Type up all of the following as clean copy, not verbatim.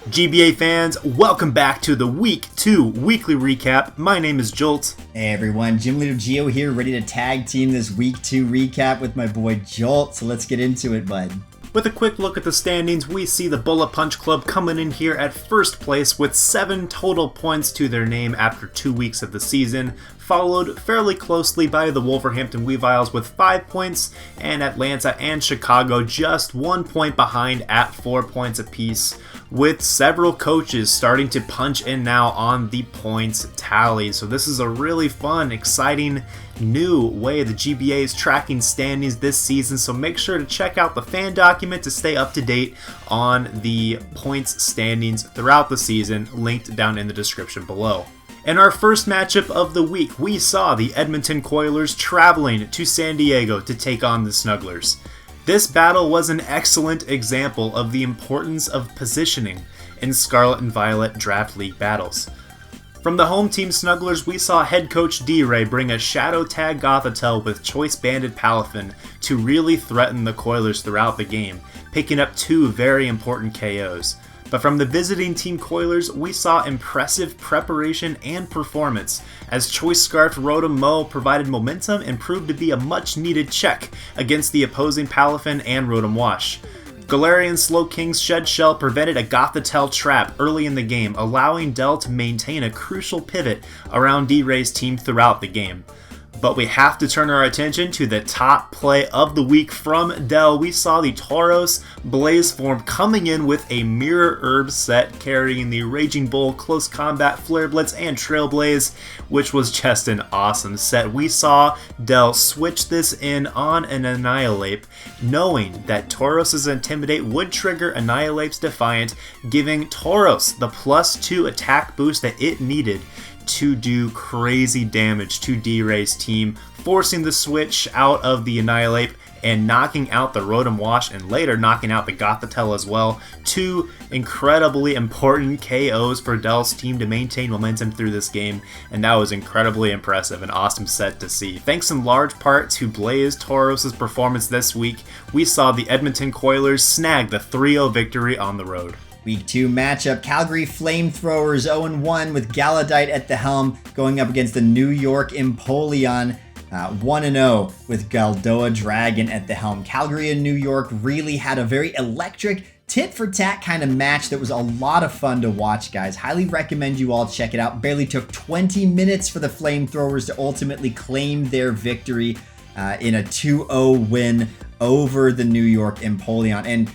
GBA fans, welcome back to the Week 2 Weekly Recap. My name is Jolt. Hey everyone, Gym Leader Geo here, ready to tag team this Week 2 recap with my boy Jolt, so let's get into it, bud. With a quick look at the standings, we see the Bullet Punch Club coming in here at first place with 7 total points to their name after 2 weeks of the season, followed fairly closely by the Wolverhampton Weaviles with 5 points, and Atlanta and Chicago just 1 point behind at 4 points apiece, with several coaches starting to punch in now on the points tally. So this is a really fun, exciting new way the GBA is tracking standings this season, so make sure to check out the fan document to stay up to date on the points standings throughout the season, linked down in the description below. In our first matchup of the week, we saw the Edmonton Coilers traveling to San Diego to take on the Snugglers. This battle was an excellent example of the importance of positioning in Scarlet and Violet Draft League battles. From the home team Snugglers, we saw head coach D.Rey bring a Shadow Tag Gothitelle with Choice Banded Palafin to really threaten the Coilers throughout the game, picking up 2 very important KOs. But from the visiting team Coilers, we saw impressive preparation and performance, as Choice Scarfed Rotom Mow provided momentum and proved to be a much needed check against the opposing Palafin and Rotom Wash. Galarian Slowking's Shed Shell prevented a Gothitelle trap early in the game, allowing Dell to maintain a crucial pivot around D.Rey's team throughout the game. But we have to turn our attention to the top play of the week from Dell. We saw the Tauros Blaze form coming in with a Mirror Herb set carrying the Raging Bull, Close Combat, Flare Blitz, and Trailblaze, which was just an awesome set. We saw Dell switch this in on an Annihilate, knowing that Tauros' Intimidate would trigger Annihilate's Defiant, giving Tauros the +2 attack boost that it needed to do crazy damage to D.Rey's team, forcing the switch out of the Annihilate and knocking out the Rotom Wash and later knocking out the Gothitelle as well. 2 incredibly important KOs for Dell's team to maintain momentum through this game, and that was incredibly impressive and awesome set to see. Thanks in large part to Blaze Tauros' performance this week, we saw the Edmonton Coilers snag the 3-0 victory on the road. Week 2 matchup, Calgary Flamethrowers 0-1 with Galadite at the helm, going up against the New York Empoleon 1-0 with GoldoaDragon at the helm. Calgary and New York really had a very electric tit-for-tat kind of match that was a lot of fun to watch, guys. Highly recommend you all check it out. Barely took 20 minutes for the Flamethrowers to ultimately claim their victory in a 2-0 win over the New York Empoleon. And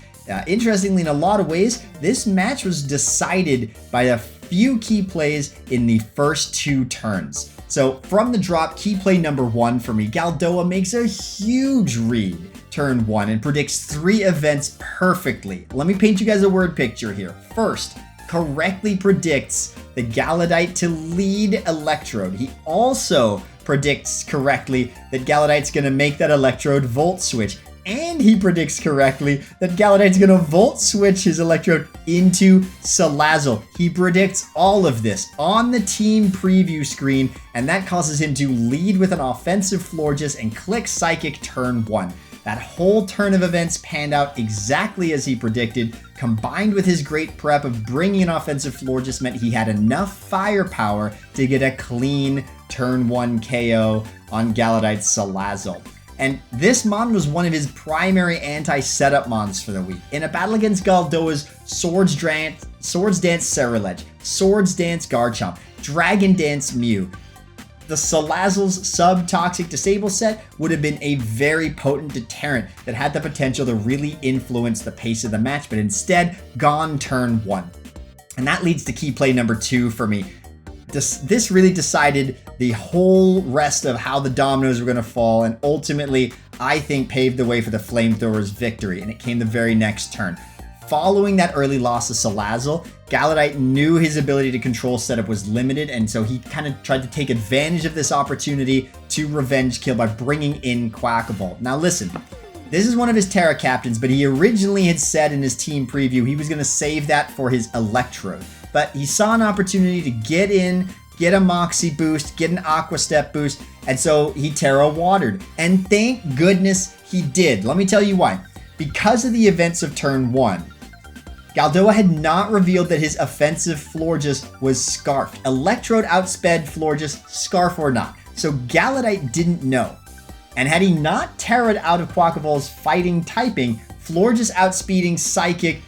interestingly, in a lot of ways, this match was decided by a few key plays in the first 2 turns. So from the drop, key play number 1 for me, Galdoa makes a huge read turn 1 and predicts 3 events perfectly. Let me paint you guys a word picture here. First, correctly predicts the Galadite to lead Electrode. He also predicts correctly that Galadite's going to make that Electrode Volt switch. And he predicts correctly that Galadite's going to Volt Switch his Electrode into Salazzle. He predicts all of this on the team preview screen, and that causes him to lead with an offensive Florges and click Psychic turn 1. That whole turn of events panned out exactly as he predicted, combined with his great prep of bringing an offensive Florges meant he had enough firepower to get a clean turn 1 KO on Galadite's Salazzle. And this mon was one of his primary anti-setup mons for the week. In a battle against Galdoa's Swords Dance Ceruledge, Swords Dance Garchomp, Dragon Dance Mew, the Salazzle's Sub-Toxic Disable set would have been a very potent deterrent that had the potential to really influence the pace of the match, but instead gone turn 1. And that leads to key play number 2 for me. This really decided the whole rest of how the dominoes were going to fall, and ultimately, I think, paved the way for the Flamethrowers' victory, and it came the very next turn. Following that early loss of Salazzle, Galadite knew his ability to control setup was limited, and so he kind of tried to take advantage of this opportunity to revenge kill by bringing in Quackable. Now listen, this is one of his Terra captains, but he originally had said in his team preview he was going to save that for his Electrode. But he saw an opportunity to get in, get a Moxie boost, get an Aqua Step boost, and so he Terra Watered. And thank goodness he did. Let me tell you why. Because of the events of turn 1, Goldoa had not revealed that his offensive Florges was Scarfed. Electrode outsped Florges, Scarf or not. So Galladite didn't know. And had he not terrored out of Quaquaval's fighting typing, Florges outspeeding Psychic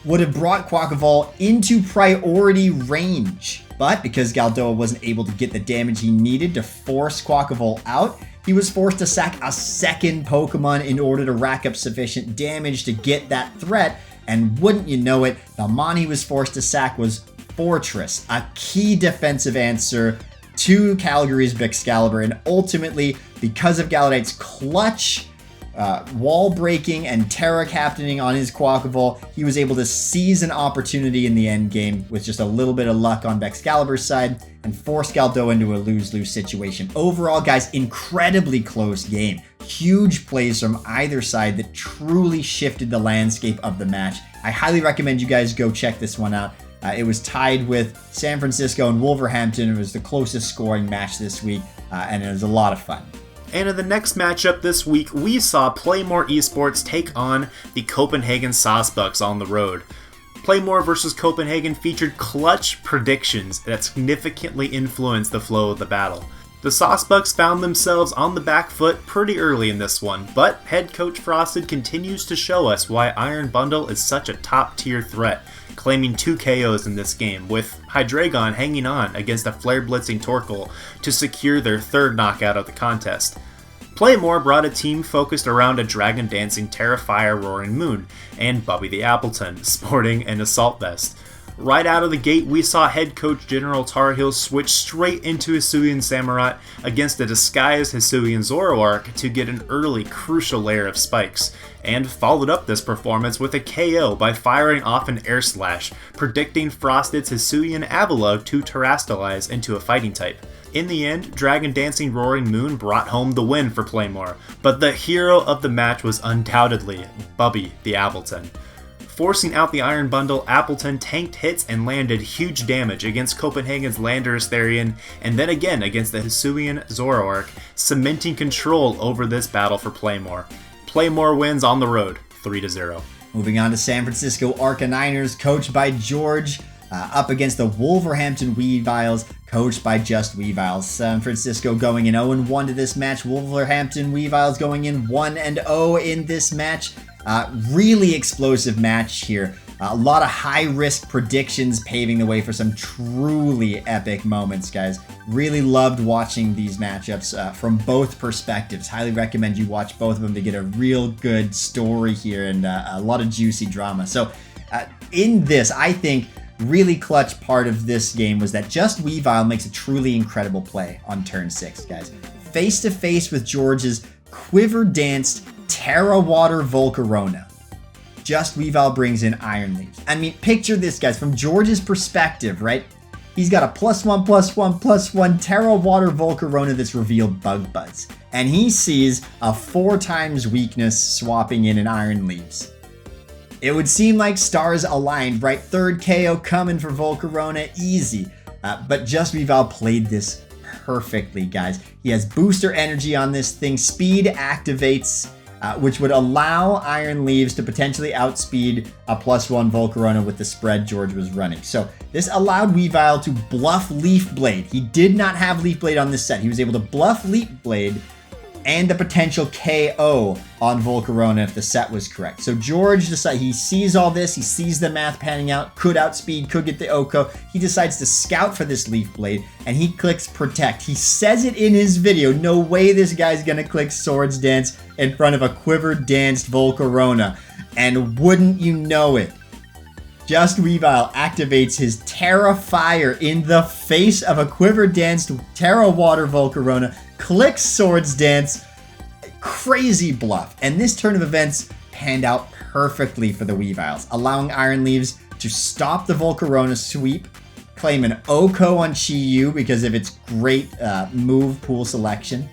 would have brought Quaquaval into priority range. But because Goldoa wasn't able to get the damage he needed to force Quaquaval out, he was forced to sack a second Pokemon in order to rack up sufficient damage to get that threat. And wouldn't you know it, the mon he was forced to sack was Fortress, a key defensive answer to Calgary's Vexcalibur. And ultimately, because of Galladite's clutch wall breaking and terra captaining on his Quaquaval, he was able to seize an opportunity in the end game with just a little bit of luck on Vexcalibur's side and force Goldoa into a lose-lose situation. Overall, guys, incredibly close game. Huge plays from either side that truly shifted the landscape of the match. I highly recommend you guys go check this one out. It was tied with San Francisco and Wolverhampton. It was the closest scoring match this week, and it was a lot of fun. And in the next matchup this week, we saw Playmore Esports take on the Copenhagen Sawsbucks on the road. Playmore versus Copenhagen featured clutch predictions that significantly influenced the flow of the battle. The Sawsbucks found themselves on the back foot pretty early in this one, but head coach Frosted continues to show us why Iron Bundle is such a top-tier threat, claiming 2 KOs in this game, with Hydreigon hanging on against a flare-blitzing Torkoal to secure their third knockout of the contest. Playmore brought a team focused around a Dragon Dancing Terrifier Roaring Moon and Bubby the Appleton, sporting an assault vest. Right out of the gate, we saw head coach GeneralTarheel switch straight into Hisuian Samurott against a disguised Hisuian Zoroark to get an early crucial layer of spikes, and followed up this performance with a KO by firing off an Air Slash, predicting Frosted's Hisuian Avalugg to terrestrialize into a fighting type. In the end, Dragon Dancing Roaring Moon brought home the win for Playmore, but the hero of the match was undoubtedly Bubby the Appleton. Forcing out the Iron Bundle, Appleton tanked hits and landed huge damage against Copenhagen's Landorus Therian, and then again against the Hisuian Zoroark, cementing control over this battle for Playmore. Playmore wins on the road, 3-0. Moving on to San Francisco Arcaniners, coached by George, up against the Wolverhampton Weaviles, coached by Just Weaviles. San Francisco going in 0-1 to this match. Wolverhampton Weaviles going in 1-0 in this match. Really explosive match here. A lot of high-risk predictions paving the way for some truly epic moments, guys. Really loved watching these matchups from both perspectives. Highly recommend you watch both of them to get a real good story here and a lot of juicy drama. So in this, I think really clutch part of this game was that Just Weavile makes a truly incredible play on turn 6, guys. Face-to-face with George's Quiver-Danced Terra Water Volcarona. Just Weavile brings in Iron Leaves. I mean, picture this, guys, from George's perspective, right? He's got a +1/+1/+1 Terra Water Volcarona that's revealed Bug Buzz. And he sees a 4x weakness swapping in an Iron Leaves. It would seem like stars aligned, right? Third KO coming for Volcarona, easy. But Just Weavile played this perfectly, guys. He has booster energy on this thing. Speed activates, which would allow Iron Leaves to potentially outspeed a +1 Volcarona with the spread George was running. So this allowed Weavile to bluff Leaf Blade. He did not have Leaf Blade on this set. He was able to bluff Leaf Blade and the potential KO on Volcarona if the set was correct. So George decides, he sees all this, he sees the math panning out, could outspeed, could get the OHKO. He decides to scout for this Leaf Blade, and he clicks Protect. He says it in his video, no way this guy's gonna click Swords Dance in front of a Quiver-Danced Volcarona. And wouldn't you know it, Just Weavile activates his Terra Fire in the face of a Quiver-Danced Terra Water Volcarona, clicks Swords Dance, crazy bluff. And this turn of events panned out perfectly for the Weaviles, allowing Iron Leaves to stop the Volcarona sweep, claim an OHKO on Chi-Yu because of its great move pool selection,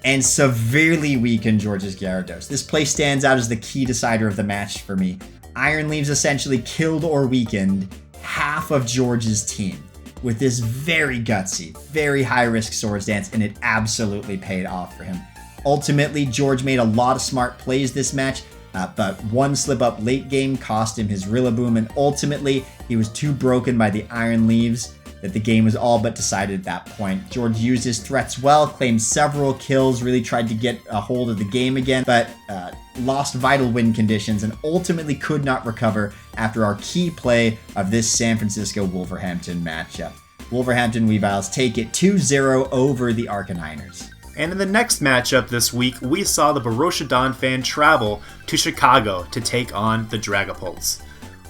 and severely weaken George's Gyarados. This play stands out as the key decider of the match for me. Iron Leaves essentially killed or weakened half of George's team with this very gutsy, very high-risk Swords Dance, and it absolutely paid off for him. Ultimately, George made a lot of smart plays this match, but one slip up late game cost him his Rillaboom, and ultimately he was too broken by the Iron Leaves that the game was all but decided at that point. George used his threats well, claimed several kills, really tried to get a hold of the game again, but lost vital win conditions and ultimately could not recover after our key play of this San Francisco Wolverhampton matchup. Wolverhampton Weaviles take it 2-0 over the Arcaniners. And in the next matchup this week, we saw the Borussia Donphan travel to Chicago to take on the Dragapults.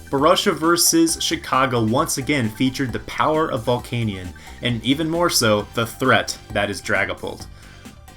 Borussia versus Chicago once again featured the power of Volcanion, and even more so, the threat that is Dragapult.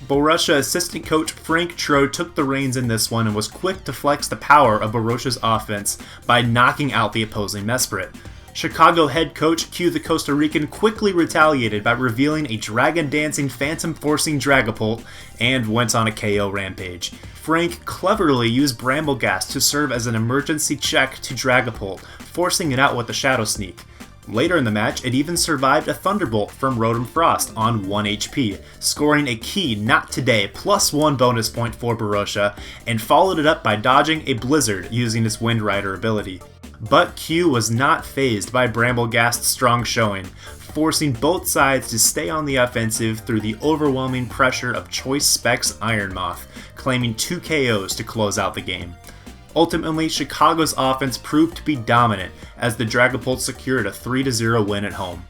Borussia assistant coach FranCTrode took the reins in this one and was quick to flex the power of Borussia's offense by knocking out the opposing Mesprit. Chicago head coach QtheCostaRican quickly retaliated by revealing a dragon-dancing, phantom-forcing Dragapult and went on a KO rampage. Frank cleverly used Brambleghast to serve as an emergency check to Dragapult, forcing it out with a Shadow Sneak. Later in the match, it even survived a Thunderbolt from Rotom Frost on 1 HP, scoring a key Not Today +1 bonus point for Borussia, and followed it up by dodging a Blizzard using its Wind Rider ability. But Q was not fazed by Brambleghast's strong showing, forcing both sides to stay on the offensive through the overwhelming pressure of Choice Specs Iron Moth, claiming 2 KOs to close out the game. Ultimately, Chicago's offense proved to be dominant as the Dragapults secured a 3-0 win at home.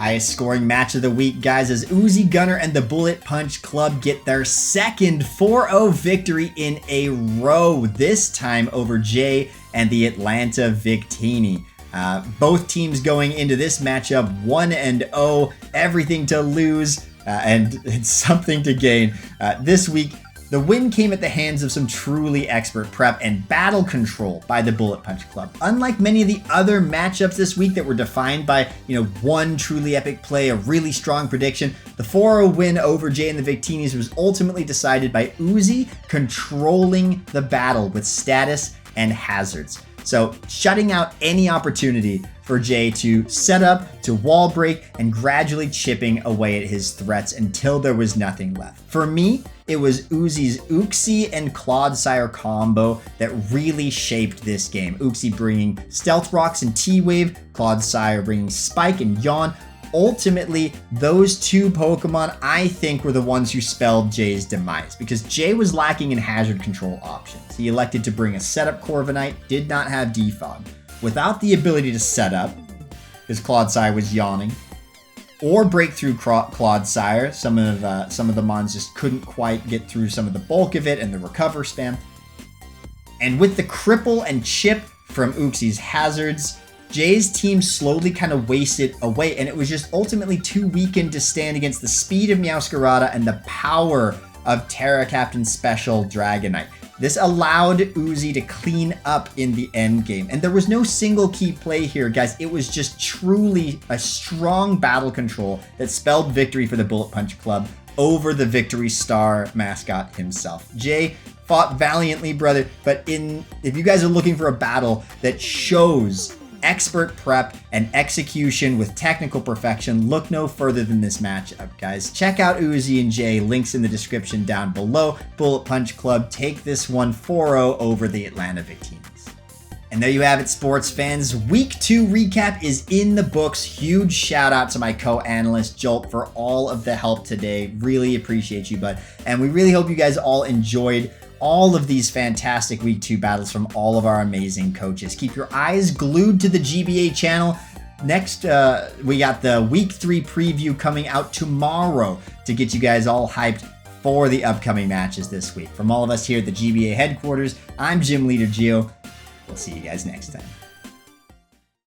Highest scoring match of the week, guys, as OGalbina and the Bullet Punch Club get their second 4-0 victory in a row, this time over Jay and the Atlanta Victini. Both teams going into this matchup 1-0, everything to lose and something to gain. This week, the win came at the hands of some truly expert prep and battle control by the Bullet Punch Club. Unlike many of the other matchups this week that were defined by, one truly epic play, a really strong prediction, the 4-0 win over Jay and the Victinis was ultimately decided by Uzi controlling the battle with status and hazards. So shutting out any opportunity for Jay to set up, to wall break, and gradually chipping away at his threats until there was nothing left. For me, it was Uzi's Uxie and Clodsire combo that really shaped this game. Uxie bringing Stealth Rocks and T-Wave, Clodsire bringing Spike and Yawn. Ultimately, those two Pokemon, I think, were the ones who spelled Jay's demise, because Jay was lacking in hazard control options. He elected to bring a setup Corviknight, did not have Defog. Without the ability to set up, his Clodsire was yawning, or break through Clodsire. Some of the mons just couldn't quite get through some of the bulk of it and the recover spam. And with the cripple and chip from Uxie's hazards, Jay's team slowly kind of wasted away, and it was just ultimately too weakened to stand against the speed of Meowscarada and the power of Terra Captain Special Dragonite. This allowed Uzi to clean up in the end game, and there was no single key play here, guys. It was just truly a strong battle control that spelled victory for the Bullet Punch Club over the Victory Star mascot himself. Jay fought valiantly, brother, but if you guys are looking for a battle that shows expert prep and execution with technical perfection, look no further than this matchup, guys. Check out Uzi and Jay, links in the description down below. Bullet Punch Club take this one 4-0 over the Atlanta Victinis. And there you have it, sports fans. Week 2 recap is in the books. Huge shout out to my co-analyst Jolt for all of the help today. Really appreciate you, bud. And we really hope you guys all enjoyed all of these fantastic Week 2 battles from all of our amazing coaches. Keep your eyes glued to the GBA channel. Next, we got the Week 3 preview coming out tomorrow to get you guys all hyped for the upcoming matches this week. From all of us here at the GBA headquarters, I'm Gym Leader Geo. We'll see you guys next time.